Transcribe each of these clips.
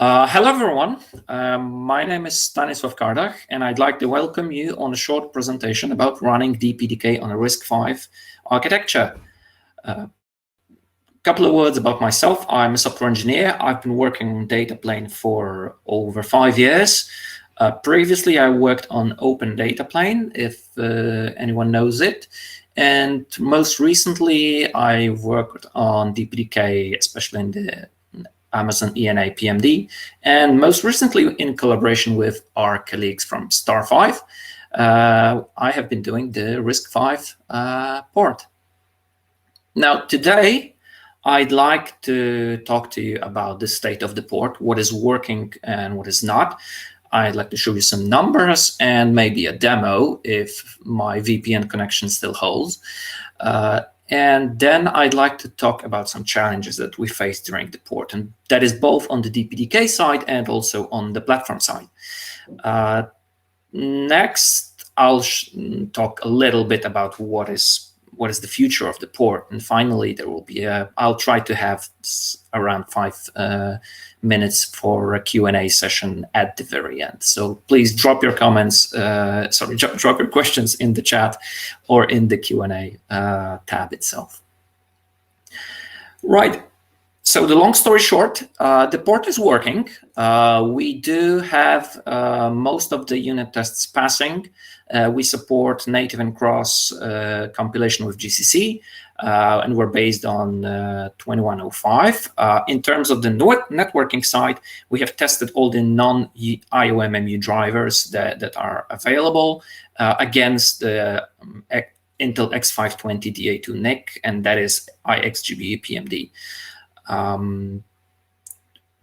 Hello, everyone. My name is Stanislaw Kardach, and I'd like to welcome you on a short presentation about running DPDK on a RISC-V architecture. Couple of words about myself. I'm a software engineer. I've been working on data plane for over 5 years. Previously, I worked on Open Data Plane, if anyone knows it. And most recently, I worked on DPDK, especially in the Amazon ENA PMD, and most recently in collaboration with our colleagues from Star5, I have been doing the RISC-V port. Now, today, I'd like to talk to you about the state of the port, what is working and what is not. I'd like to show you some numbers and maybe a demo if my VPN connection still holds. And then I'd like to talk about some challenges that we faced during the port, and that is both on the DPDK side and also on the platform side. Next, I'll talk a little bit about what is the future of the port, and finally, there will be I'll try to have around 5 minutes for a Q&A session at the very end. So please drop your comments, drop your questions in the chat or in the Q&A tab itself. Right. So the long story short, the port is working. We do have most of the unit tests passing. We support native and cross compilation with GCC, and we're based on 2105. In terms of the networking side, we have tested all the non-IOMMU drivers that are available against the Intel X520 DA2 NIC, and that is iXGBE PMD.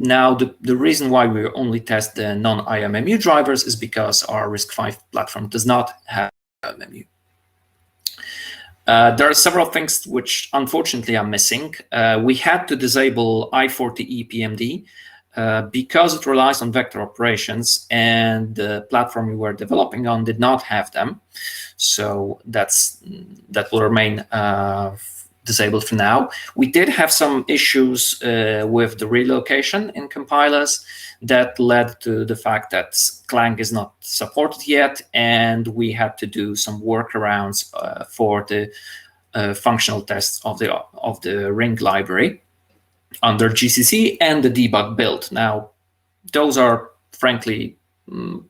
Now, the reason why we only test the non-IOMMU drivers is because our RISC-V platform does not have IOMMU. There are several things which unfortunately are missing. We had to disable I40E PMD because it relies on vector operations, and the platform we were developing on did not have them. So that will remain disabled for now. We did have some issues with the relocation in compilers that led to the fact that Clang is not supported yet, and we had to do some workarounds for the functional tests of the Ring library under GCC and the debug build. Now, those are frankly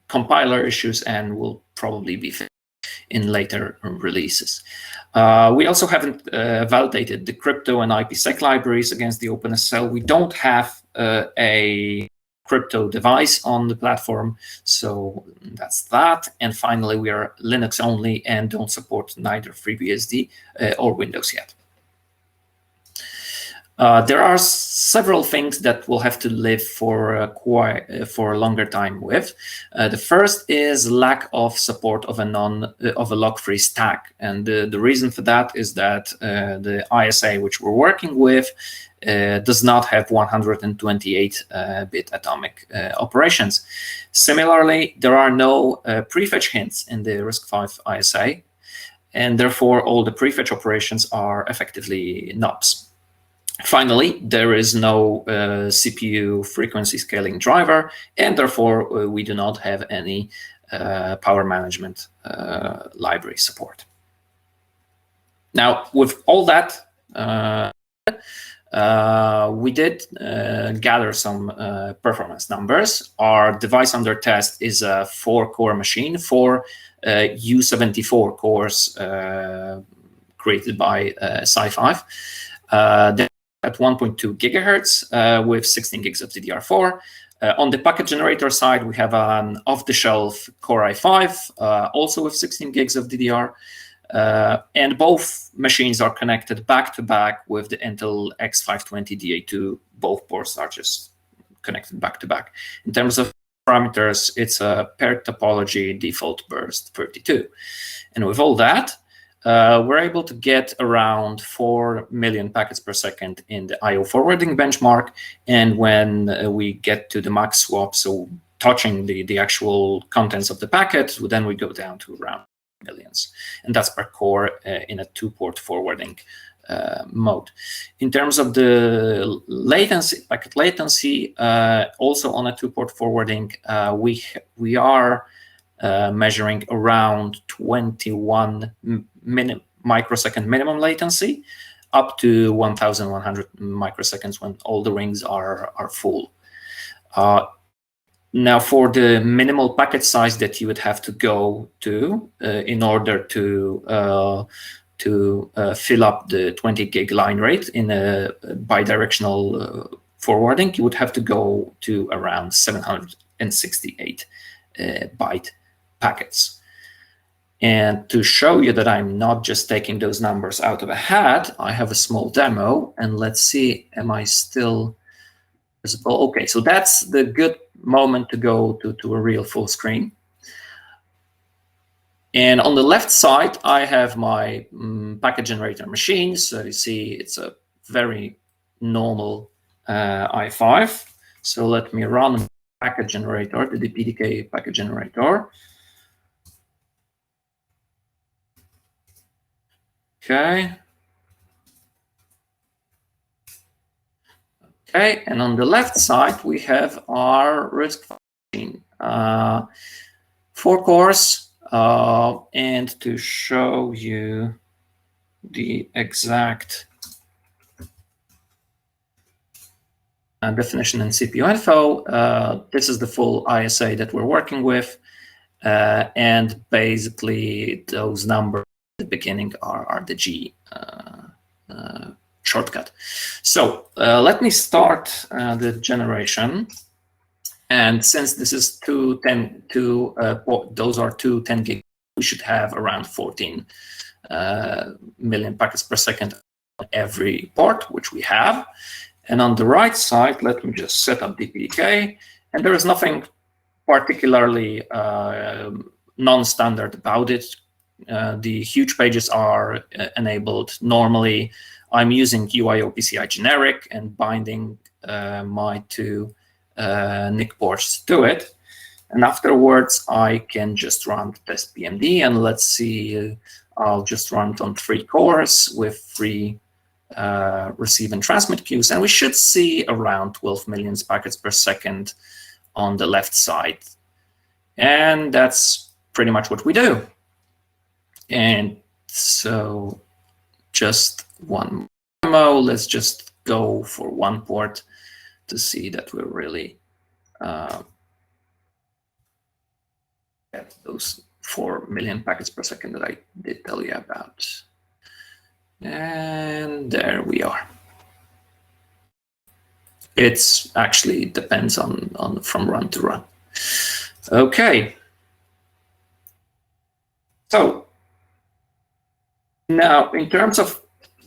compiler issues and will probably be fixed in later releases. We also haven't validated the crypto and IPsec libraries against the OpenSSL. We don't have a crypto device on the platform, so that's that. And finally, we are Linux only and don't support neither FreeBSD or Windows yet. There are several things that we'll have to live for a longer time with. The first is lack of support of a lock-free stack, and the reason for that is that the ISA which we're working with does not have 128-bit atomic operations. Similarly, there are no prefetch hints in the RISC-V ISA, and therefore all the prefetch operations are effectively NOPs. Finally, there is no CPU frequency scaling driver, and therefore we do not have any power management library support. Now, with all that, we did gather some performance numbers. Our device under test is a 4-core machine, 4 U74 cores created by Sci5. At 1.2 gigahertz with 16 gigs of DDR4. On the packet generator side, we have an off-the-shelf Core i5, also with 16 gigs of DDR. And both machines are connected back-to-back with the Intel X520 DA2. Both ports are just connected back-to-back. In terms of parameters, it's a paired topology default burst 32. And with all that, we're able to get around 4 million packets per second in the I/O forwarding benchmark. And when we get to the max swap, so touching the actual contents of the packet, then we go down to around millions. And that's per core in a 2-port forwarding mode. In terms of the latency, packet latency, also on a two-port forwarding, we are measuring around 21 microsecond minimum latency, up to 1,100 microseconds when all the rings are full. Now, for the minimal packet size that you would have to go to in order to fill up the 20 gig line rate in a bidirectional forwarding, you would have to go to around 768 byte packets. And to show you that I'm not just taking those numbers out of a hat, I have a small demo, and let's see, am I still visible? Okay, so that's the good moment to go to a real full screen. And on the left side, I have my packet generator machine. So you see it's a very normal i5. So let me run packet generator, the DPDK packet generator. Okay. Okay, and on the left side, we have our RISC-V machine. 4 cores, and to show you the exact definition and CPU info, this is the full ISA that we're working with, and basically those numbers at the beginning are the G shortcut. So let me start the generation. And since this is those are two 10 gig, we should have around 14 million packets per second on every port, which we have. And on the right side, let me just set up DPDK. And there is nothing particularly non-standard about it. The huge pages are enabled normally. I'm using UIO-PCI generic and binding my two NIC ports to it. And afterwards, I can just run test PMD. And let's see, I'll just run it on 3 cores with 3 receive and transmit queues. And we should see around 12 million packets per second on the left side. And that's pretty much what we do. And so just one demo, let's just go for one port to see that we're really at those 4 million packets per second that I did tell you about. And there we are. It's actually depends on from run to run. Okay. So now in terms of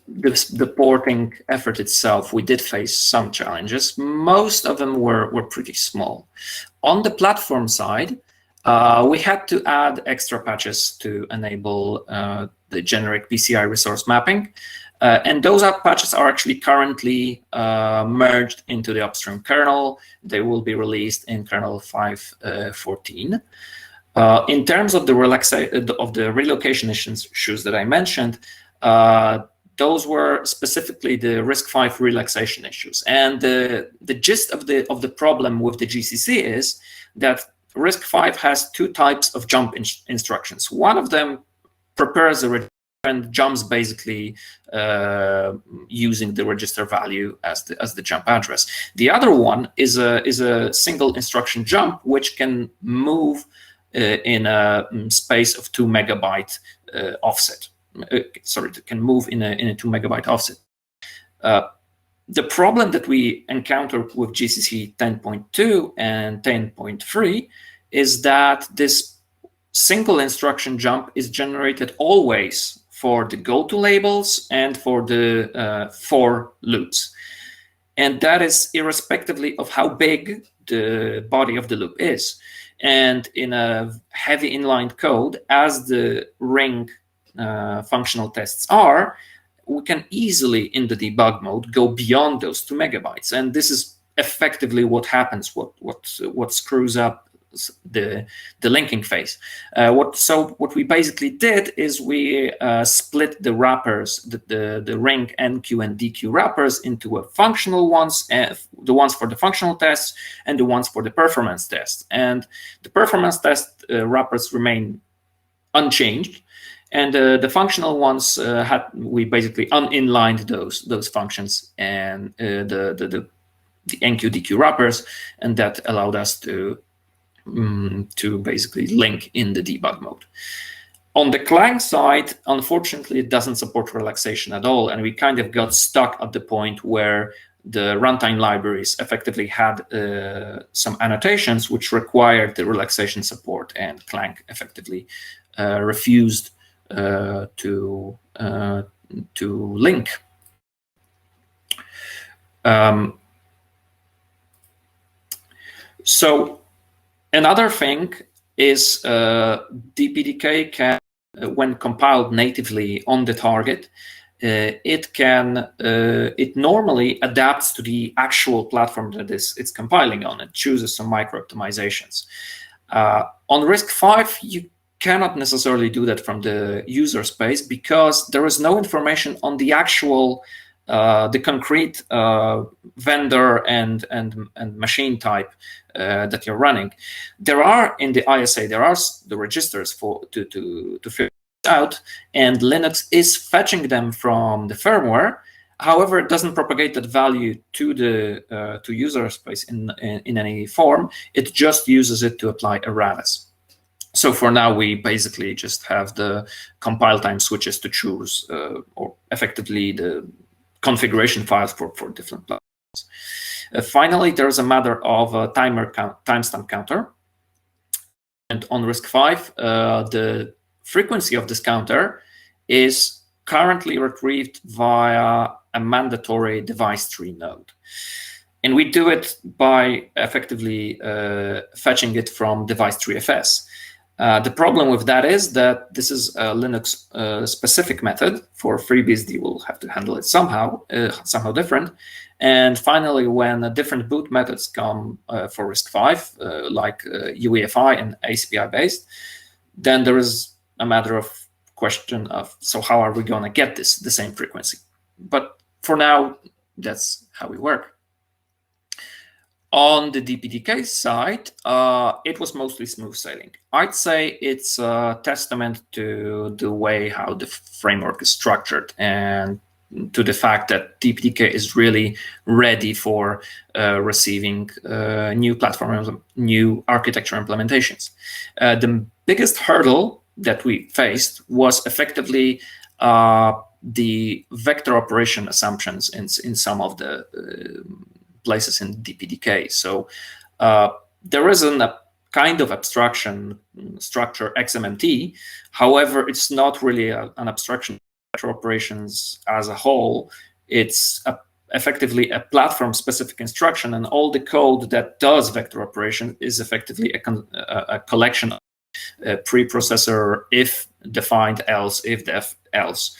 the porting effort itself, we did face some challenges. Most of them were pretty small. On the platform side, we had to add extra patches to enable the generic PCI resource mapping. And those patches are actually currently merged into the upstream kernel. They will be released in kernel 5.14. In terms of the relocation issues that I mentioned, those were specifically the RISC-V relaxation issues. And the gist of the problem with the GCC is that RISC-V has 2 types of jump instructions. One of them prepares a register and jumps basically using the register value as the jump address. The other one is a single instruction jump, which can move in a space of 2 megabyte offset. Sorry, it can move in a 2 megabyte offset. The problem that we encountered with GCC 10.2 and 10.3 is that this single instruction jump is generated always for the go-to labels and for the for loops. And that is irrespectively of how big the body of the loop is. And in a heavy inline code, as the ring functional tests are, we can easily, in the debug mode, go beyond those 2 megabytes. And this is effectively what happens, what screws up the linking phase. What we basically did is we split the wrappers, the ring NQ and DQ wrappers, into a functional ones, the ones for the functional tests and the ones for the performance tests. And the performance test wrappers remain unchanged, and the functional ones we basically uninlined those functions and the NQ DQ wrappers, and that allowed us to basically link in the debug mode. On the Clang side, unfortunately, it doesn't support relaxation at all, and we kind of got stuck at the point where the runtime libraries effectively had some annotations which required the relaxation support, and Clang effectively refused to link. So another thing is DPDK can, when compiled natively on the target, it normally adapts to the actual platform that it's compiling on. It chooses some micro optimizations. On RISC-V, you cannot necessarily do that from the user space because there is no information on the actual the concrete vendor and machine type that you're running. There are in the ISA, there are the registers to figure it out, and Linux is fetching them from the firmware. However, it doesn't propagate that value to the to user space in any form. It just uses it to apply erratas. So for now, we basically just have the compile time switches to choose, or effectively the configuration files for different platforms. Finally, there's a matter of a timestamp counter. And on RISC-V, the frequency of this counter is currently retrieved via a mandatory device tree node. And we do it by effectively fetching it from device tree FS. The problem with that is that this is a Linux specific method. For FreeBSD, we'll have to handle it somehow different. And finally, when different boot methods come for RISC-V, like UEFI and ACPI based, then there is a matter of question of, so how are we going to get the same frequency? But for now, that's how we work. On the DPDK side, it was mostly smooth sailing. I'd say it's a testament to the way how the framework is structured and to the fact that DPDK is really ready for receiving new platforms, new architecture implementations. The biggest hurdle that we faced was effectively the vector operation assumptions in some of the places in DPDK. So there is a kind of abstraction structure XMMT. However, it's not really an abstraction of vector operations as a whole. It's effectively a platform-specific instruction, and all the code that does vector operation is effectively a collection of preprocessor if defined else, if def else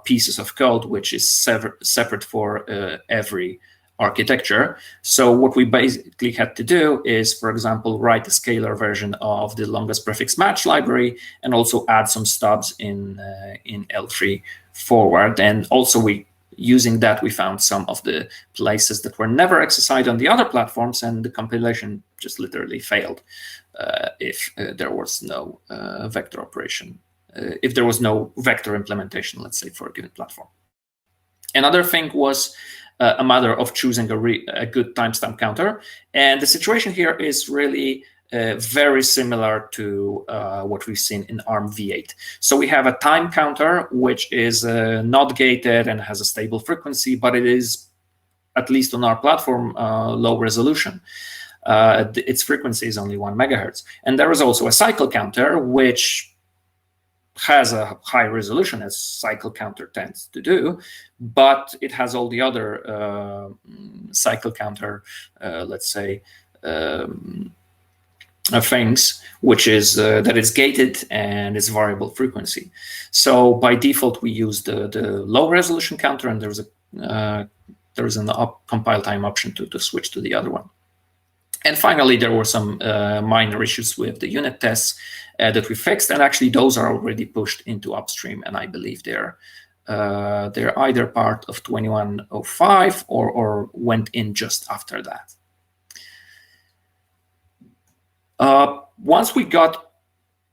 pieces of code, which is separate for every architecture. So what we basically had to do is, for example, write a scalar version of the longest prefix match library and also add some stubs in L3 forward. And also using that, we found some of the places that were never exercised on the other platforms, and the compilation just literally failed if there was no vector operation, if there was no vector implementation, let's say, for a given platform. Another thing was a matter of choosing a good timestamp counter. And the situation here is really very similar to what we've seen in ARM v8. So we have a time counter, which is not gated and has a stable frequency, but it is, at least on our platform, low resolution. Its frequency is only 1 megahertz. And there is also a cycle counter, which has a high resolution, as cycle counter tends to do, but it has all the other cycle counter, let's say, things, which is that it's gated and it's variable frequency. So by default, we use the low resolution counter, and there's an compile time option to switch to the other one. And finally, there were some minor issues with the unit tests that we fixed, and actually those are already pushed into upstream, and I believe they're either part of 2105 or went in just after that. Once we got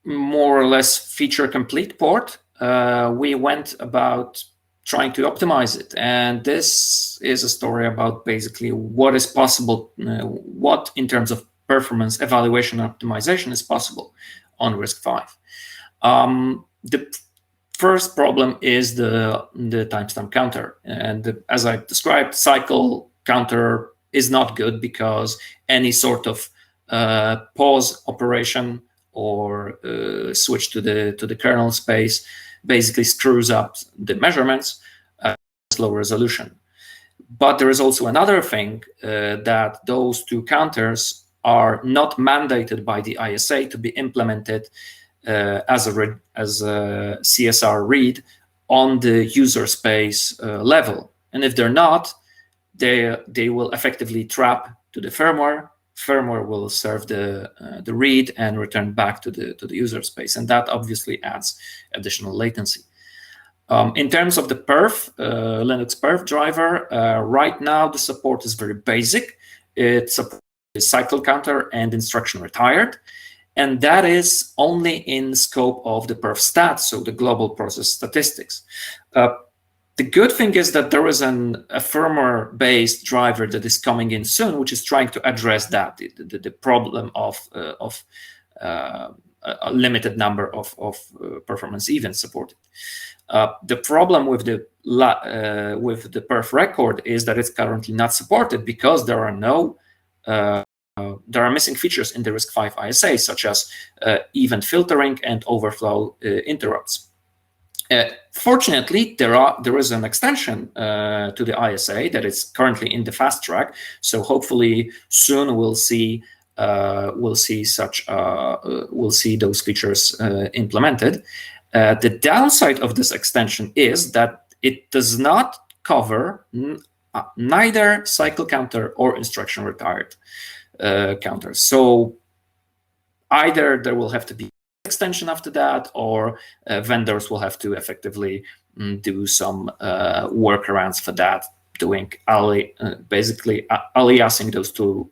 more or less feature complete port, we went about trying to optimize it. And this is a story about basically what is possible, what in terms of performance evaluation and optimization is possible on RISC-V. The first problem is the timestamp counter. And as I described, cycle counter is not good because any sort of pause operation or switch to the kernel space basically screws up the measurements at low resolution. But there is also another thing, that those two counters are not mandated by the ISA to be implemented as a CSR read on the user space level. And if they're not, they will effectively trap to the firmware. Firmware will serve the read and return back to the user space, and that obviously adds additional latency. In terms of the perf, Linux perf driver, right now the support is very basic. It supports cycle counter and instruction retired, and that is only in scope of the perf stats, so the global process statistics. The good thing is that there is a firmware-based driver that is coming in soon, which is trying to address that, the problem of a limited number of performance events supported. The problem with the perf record is that it's currently not supported because there are missing features in the RISC-V ISA, such as event filtering and overflow interrupts. Fortunately, there is an extension to the ISA that is currently in the fast track. So hopefully soon we'll see those features implemented. The downside of this extension is that it does not cover neither cycle counter or instruction retired counters. So either there will have to be extension after that, or vendors will have to effectively do some workarounds for that, doing basically aliasing those two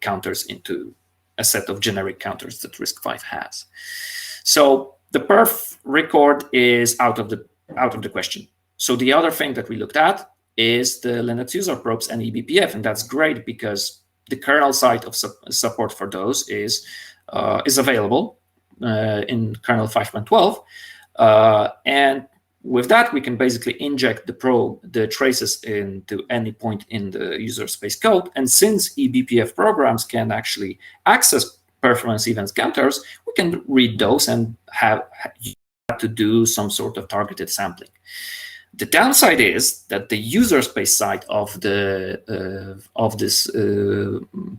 counters into a set of generic counters that RISC-V has. So the perf record is out of the question. So the other thing that we looked at is the Linux user probes and eBPF, and that's great because the kernel side of support for those is available in kernel 5.12, and with that we can basically inject the traces into any point in the user space code. And since eBPF programs can actually access performance events counters, we can read those and have to do some sort of targeted sampling. The downside is that the user space side of this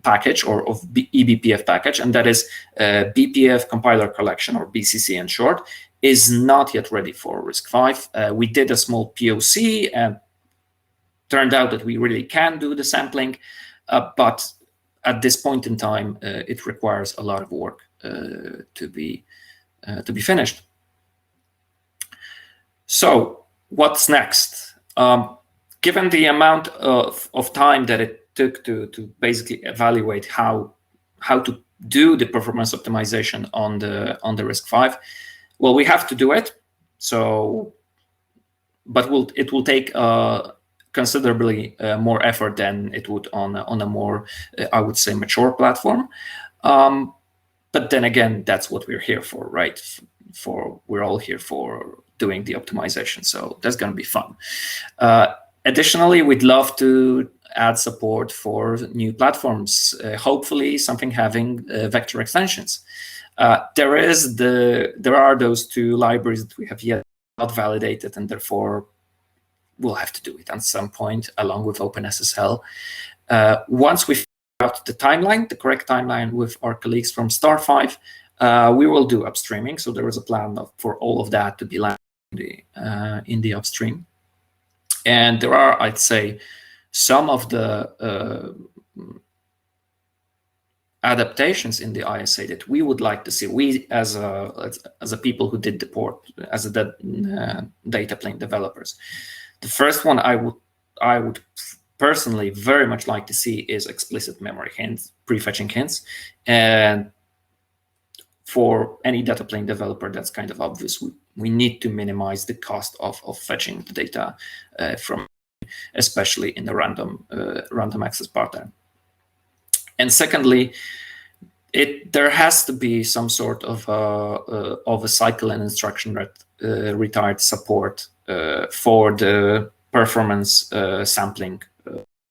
package, or of eBPF package, and that is BPF compiler collection, or BCC in short, is not yet ready for RISC-V. We did a small POC and turned out that we really can do the sampling, but at this point in time, it requires a lot of work to be finished. So what's next? Given the amount of time that it took to basically evaluate how to do the performance optimization on the RISC-V, well, we have to do it. So, but it will take considerably more effort than it would on a more, I would say, mature platform. But then again, that's what we're here for, right? We're all here for doing the optimization, so that's going to be fun. Additionally, we'd love to add support for new platforms, hopefully something having vector extensions. There are those two libraries that we have yet not validated, and therefore we'll have to do it at some point along with OpenSSL. Once we figure out the timeline, the correct timeline with our colleagues from Star5, we will do upstreaming. So there is a plan for all of that to be landed in the upstream. And there are, I'd say, some of the adaptations in the ISA that we would like to see, we as a people who did the port, as a data plane developers. The first one I would personally very much like to see is explicit memory hints, prefetching hints. And for any data plane developer, that's kind of obvious. We need to minimize the cost of fetching the data from, especially in the random access pattern. And secondly, there has to be some sort of a cycle and instruction retired support for the performance sampling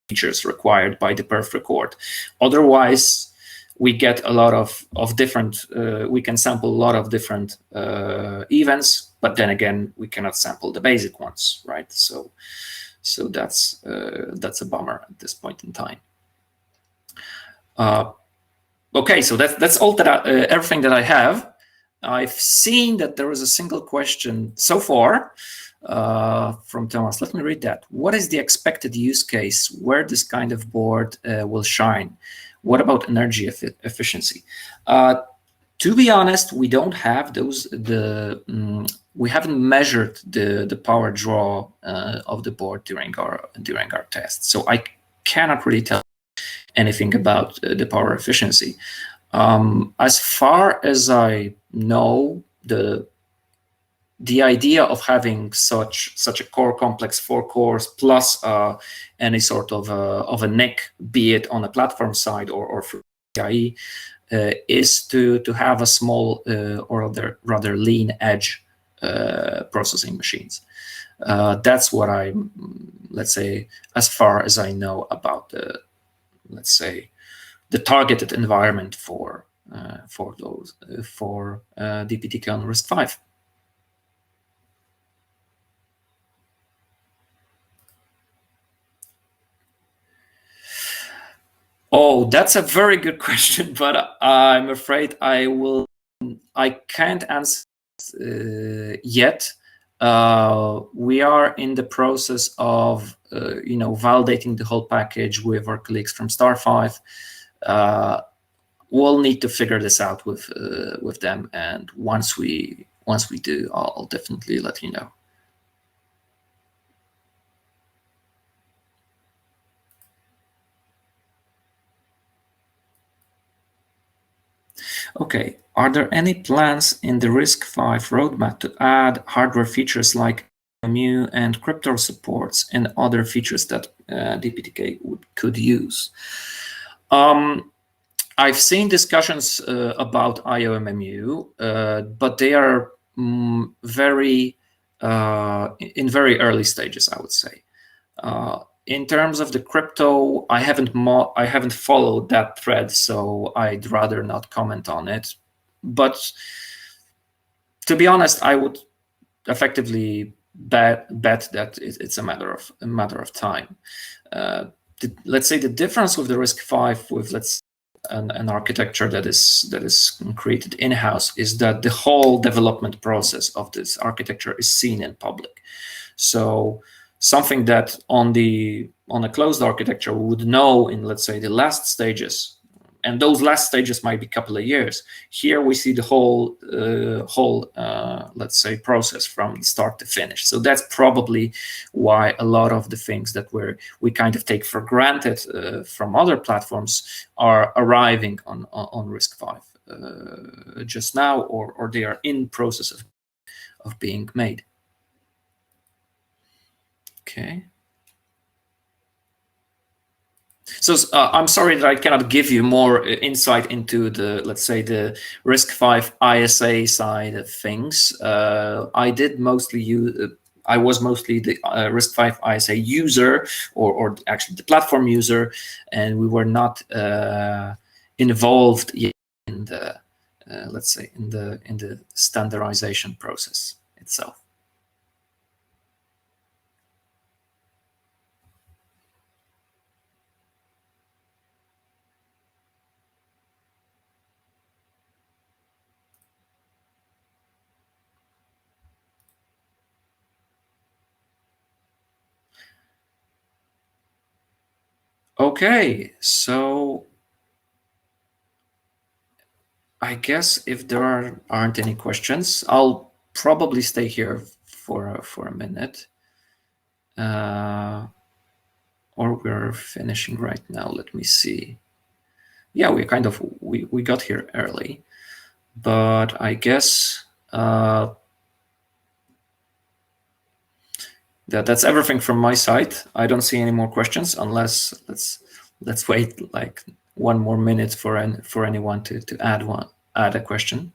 features required by the perf record. Otherwise, we get a lot of different, we can sample a lot of different events, but then again, we cannot sample the basic ones, right? So that's a bummer at this point in time. Okay, so that's all that everything that I have. I've seen that there is a single question so far from Thomas. Let me read that. What is the expected use case where this kind of board will shine? What about energy efficiency? To be honest, we don't have those. We haven't measured the power draw of the board during our test, so I cannot really tell anything about the power efficiency. As far as I know, the idea of having such a core complex, 4 cores plus any sort of a NIC, be it on a platform side or through PCIe, is to have a small or rather lean edge processing machines. That's what let's say, as far as I know about the, let's say, the targeted environment for those for DPDK on RISC-V. Oh, that's a very good question, but I'm afraid I can't answer yet. We are in the process of validating the whole package with our colleagues from Star5. We'll need to figure this out with them, and once we do, I'll definitely let you know. Okay, are there any plans in the RISC-V roadmap to add hardware features like mu and crypto supports and other features that DPDK could use? I've seen discussions about IOMMU, but they are in very early stages, I would say. In terms of the crypto, I haven't followed that thread, so I'd rather not comment on it. But to be honest, I would effectively bet that it's a matter of time. Let's say the difference with the RISC-V with an architecture that is created in-house is that the whole development process of this architecture is seen in public. So something that on a closed architecture we would know in, let's say, the last stages, and those last stages might be a couple of years. Here we see the whole let's say, process from start to finish. So that's probably why a lot of the things that we kind of take for granted from other platforms are arriving on RISC-V just now, or they are in process of being made. Okay. So I'm sorry that I cannot give you more insight into the, let's say, the RISC-V ISA side of things. I was mostly the RISC-V ISA user, or actually the platform user, and we were not involved yet in the, let's say, in the standardization process itself. Okay, so I guess if there aren't any questions, I'll probably stay here for a minute. Or we're finishing right now. Let me see. Yeah, we got here early, but I guess that's everything from my side. I don't see any more questions, unless let's wait like one more minute for anyone to add a question,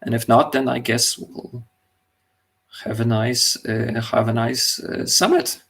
and if not, then I guess we'll have a nice summit.